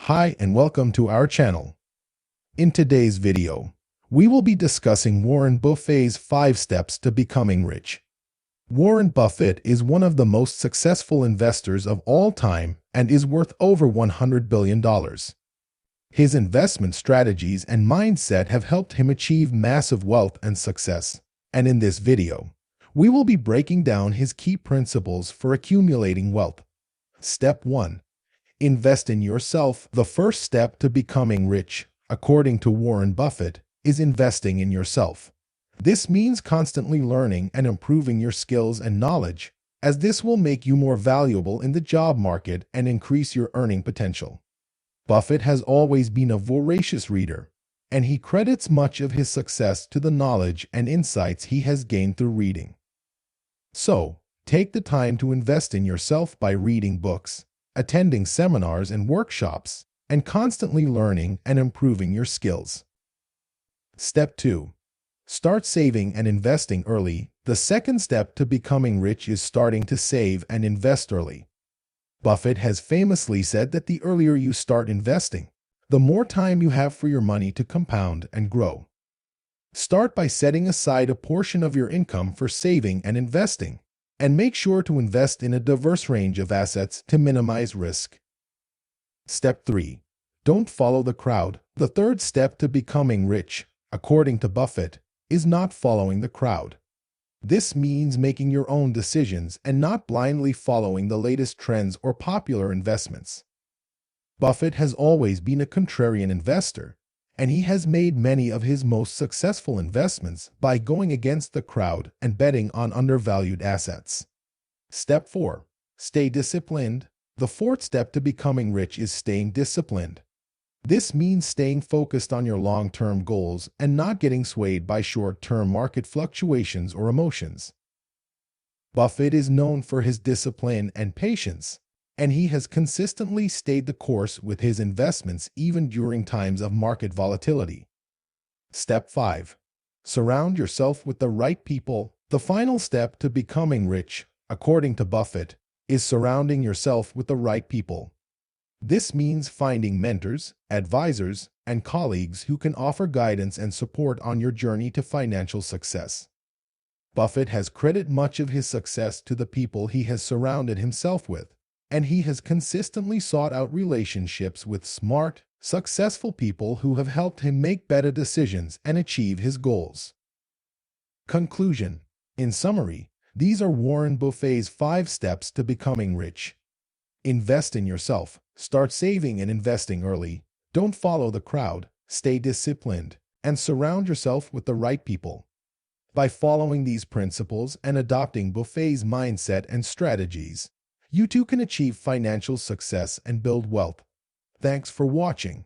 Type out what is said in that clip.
Hi and welcome to our channel. In today's video, we will be discussing Warren Buffett's 5 steps to becoming rich. Warren Buffett is one of the most successful investors of all time and is worth over $100 billion. His investment strategies and mindset have helped him achieve massive wealth and success, and in this video, we will be breaking down his key principles for accumulating wealth. Step 1. Invest in yourself. The first step to becoming rich, according to Warren Buffett, is investing in yourself. This means constantly learning and improving your skills and knowledge, as this will make you more valuable in the job market and increase your earning potential. Buffett has always been a voracious reader, and he credits much of his success to the knowledge and insights he has gained through reading. So, take the time to invest in yourself by reading books, attending seminars and workshops, and constantly learning and improving your skills. Step 2. Start saving and investing early. The second step to becoming rich is starting to save and invest early. Buffett has famously said that the earlier you start investing, the more time you have for your money to compound and grow. Start by setting aside a portion of your income for saving and investing, and make sure to invest in a diverse range of assets to minimize risk. Step 3. Don't follow the crowd. The third step to becoming rich, according to Buffett, is not following the crowd. This means making your own decisions and not blindly following the latest trends or popular investments. Buffett has always been a contrarian investor, and he has made many of his most successful investments by going against the crowd and betting on undervalued assets. Step 4. Stay disciplined. The fourth step to becoming rich is staying disciplined. This means staying focused on your long-term goals and not getting swayed by short-term market fluctuations or emotions. Buffett is known for his discipline and patience, and he has consistently stayed the course with his investments even during times of market volatility. Step 5. Surround yourself with the right people. The final step to becoming rich, according to Buffett, is surrounding yourself with the right people. This means finding mentors, advisors, and colleagues who can offer guidance and support on your journey to financial success. Buffett has credited much of his success to the people he has surrounded himself with, and he has consistently sought out relationships with smart, successful people who have helped him make better decisions and achieve his goals. Conclusion. In summary, these are Warren Buffett's 5 steps to becoming rich. Invest in yourself, start saving and investing early, don't follow the crowd, stay disciplined, and surround yourself with the right people. By following these principles and adopting Buffett's mindset and strategies, you too can achieve financial success and build wealth. Thanks for watching.